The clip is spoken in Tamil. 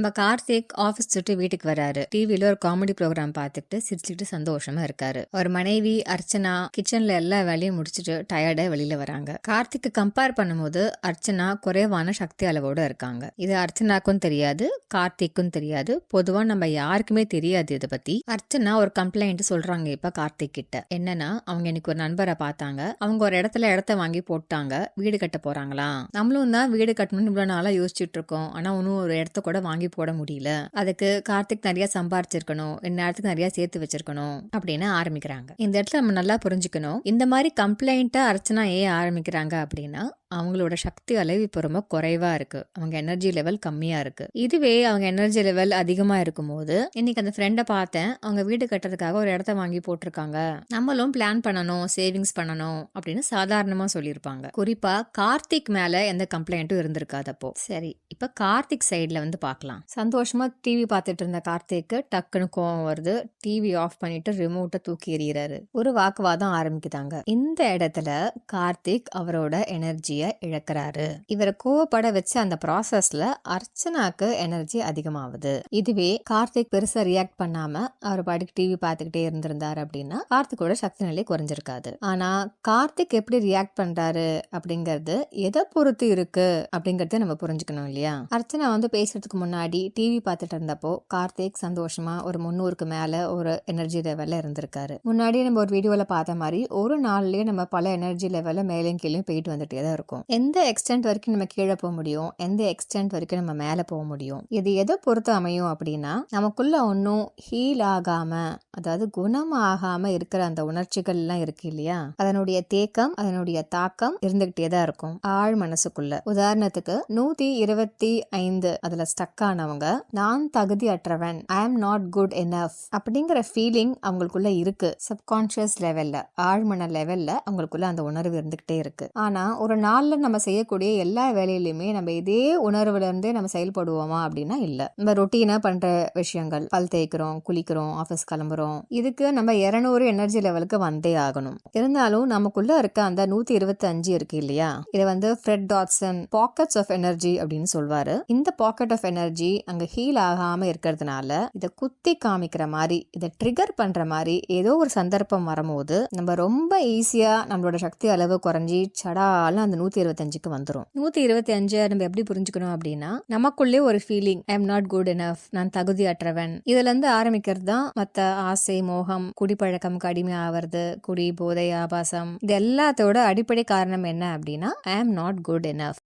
நம்ம கார்த்திக் ஆபீஸ் விட்டு வீட்டுக்கு வராரு. டிவில ஒரு காமெடி ப்ரோக்ராம் பார்த்துட்டு சிரிச்சுட்டு சந்தோஷமா இருக்காரு. ஒரு மனைவி அர்ச்சனா கிச்சன்ல எல்லா வேலையும் முடிச்சுட்டு டயர்டா வெளியில வராங்க. கார்த்திக்கு கம்பேர் பண்ணும்போது அர்ச்சனா குறைவான சக்தி அளவோட இருக்காங்க. இது அர்ச்சனாக்கும் தெரியாது, கார்த்திக்கும் தெரியாது, பொதுவா நம்ம யாருக்குமே தெரியாது இதை பத்தி. அர்ச்சனா ஒரு கம்ப்ளைண்ட் சொல்றாங்க இப்ப கார்த்திக் கிட்ட. என்னன்னா, அவங்க எனக்கு ஒரு நண்பரை பார்த்தாங்க, அவங்க ஒரு இடத்த வாங்கி போட்டாங்க, வீடு கட்ட போறாங்களாம். நம்மளும் தான் வீடு கட்டணும்னு இவ்வளவு நாளா யோசிச்சுட்டு இருக்கோம். ஆனா இன்னும் ஒரு இடத்த கூட வாங்கி போட முடியல. அதுக்கு கார்த்திக் நிறைய சம்பாரிச்சிருக்கணும், இந்நேரத்துக்கு நிறைய சேர்த்து வச்சிருக்கணும் அப்படின்னு ஆரம்பிக்கிறாங்க. இந்த இடத்துல நம்ம நல்லா புரிஞ்சுக்கணும், இந்த மாதிரி கம்ப்ளைண்ட்டா அர்ச்சனா ஏன் ஆரம்பிக்கிறாங்க அப்படின்னா, அவங்களோட சக்தி அளவு இப்போ ரொம்ப குறைவா இருக்கு. அவங்க எனர்ஜி லெவல் கம்மியா இருக்கு. இதுவே அவங்க எனர்ஜி லெவல் அதிகமா இருக்கும் போது, இன்னைக்கு அந்த ஃப்ரெண்டை பார்த்தேன், அவங்க வீடு கட்டுறதுக்காக ஒரு இடத்த வாங்கி போட்டிருக்காங்க, நம்மளும் பிளான் பண்ணணும், சேவிங்ஸ் பண்ணணும் அப்படின்னு சாதாரணமா சொல்லியிருப்பாங்க. குறிப்பா கார்த்திக் மேல எந்த கம்ப்ளைண்ட்டும் இருந்திருக்காது. அப்போ சரி, இப்ப கார்த்திக் சைட்ல வந்து பார்க்கலாம். சந்தோஷமா டிவி பார்த்துட்டு இருந்த கார்த்திக்கு டக்குன்னு கோவம் வருது. டிவி ஆஃப் பண்ணிட்டு ரிமோட்டை தூக்கி எறிகிறாரு. ஒரு வாக்குவாதம் ஆரம்பிக்குதாங்க. இந்த இடத்துல கார்த்திக் அவரோட எனர்ஜியை இழக்கிறாரு. இவரை கோவப்பட வச்சு அந்த ப்ராசஸ்ல அர்ச்சனாக்கு எனர்ஜி அதிகமாகுது. இதுவே கார்த்திக் பெருசா ரியாக்ட் பண்ணாம அவர் பாட்டுக்கு டிவி பார்த்துக்கிட்டே இருந்திருந்தாரு அப்படின்னா கார்த்திகோட சக்தி நிலை குறைஞ்சிருக்காது. ஆனா கார்த்திக் எப்படி ரியாக்ட் பண்றாரு அப்படிங்கிறது எதை பொறுத்து இருக்கு அப்படிங்கறத நம்ம புரிஞ்சுக்கணும் இல்லையா? அர்ச்சனா வந்து பேசுறதுக்கு முன்னாடி டிவி பார்த்துட்டு இருந்தப்போ கார்த்திக் சந்தோஷமா ஒரு 300க்கு மேல ஒரு எனர்ஜி லெவல்ல இருந்திருக்காரு. முன்னாடி நம்ம ஒரு வீடியோல பார்த்த மாதிரி ஒரு நாள்லயே நம்ம பல எனர்ஜி லெவல்ல மேலும் கீழே போயிட்டு வந்துட்டே தான் இருக்கும். எந்த எக்ஸ்டென்ட் வரைக்கும் நம்ம கீழே போக முடியும், எந்த எக்ஸ்டென்ட் வரைக்கும் நம்ம மேல போக முடியும், இது எதை பொறுத்து அமையும் அப்படின்னா, நமக்குள்ள ஒன்னும் ஹீல் ஆகாம, அதாவது குணமாகாம இருக்கிற அந்த உணர்ச்சிகள் எல்லாம் இருக்கு இல்லையா, அதனுடைய தேக்கம், அதனுடைய தாக்கம் இருந்துகிட்டே தான் இருக்கும் ஆழ் மனசுக்குள்ள. உதாரணத்துக்கு 125 அதுல ஸ்டக் ஆனவங்க, நான் தகுதி அற்றவன், ஐ ஆம் நாட் குட் எனஃப் அப்படிங்கிற ஃபீலிங் அவங்களுக்குள்ள இருக்கு. சப்கான்சியஸ் லெவல்ல, ஆழ்மன லெவல்ல அவங்களுக்குள்ள அந்த உணர்வு இருந்துகிட்டே இருக்கு. ஆனா ஒரு நாள்ல நம்ம செய்யக்கூடிய எல்லா வேலையிலுமே நம்ம இதே உணர்வுல இருந்தே நம்ம செயல்படுவோமா அப்படின்னா இல்ல. நம்ம ரொட்டீனா பண்ற விஷயங்கள், பல் தேய்க்கிறோம், குளிக்கிறோம், ஆபீஸ் கிளம்புறோம், இதுக்கு நம்ம 200 எனர்ஜி லெவலுக்கு வந்தே ஆகணும். இருந்தாலும் நமக்குள்ள இருக்க அந்த 125 இருக்கு இல்லையா, இதை வந்து Fred Dotson pockets of energy அப்படின்னு சொல்வாரு. இந்த பாக்கெட் ஆஃப் எனர்ஜி அங்க ஹீல் ஆகாம இருக்கிறதுனால இதை குத்தி காமிக்கிற மாதிரி, இதை ட்ரிகர் பண்ற மாதிரி ஏதோ ஒரு சந்தர்ப்பம் வரும்போது நம்ம ரொம்ப ஈஸியா நம்மளோட சக்தி அளவு குறைஞ்சி சடாலும் அந்த 125க்கு வந்துரும். 125 நம்ம எப்படி புரிஞ்சுக்கணும் அப்படின்னா, நமக்குள்ளே ஒரு feeling, I am not good enough, நான் தகுதி அற்றவன், இதுல இருந்து ஆரம்பிக்கிறது தான் மத்த ஆசை, மோகம், குடிப்பழக்கம் கடுமை ஆவறது, குடி, போதை, ஆபாசம், இது எல்லாத்தோட அடிப்படை காரணம் என்ன அப்படின்னா, I am not good enough.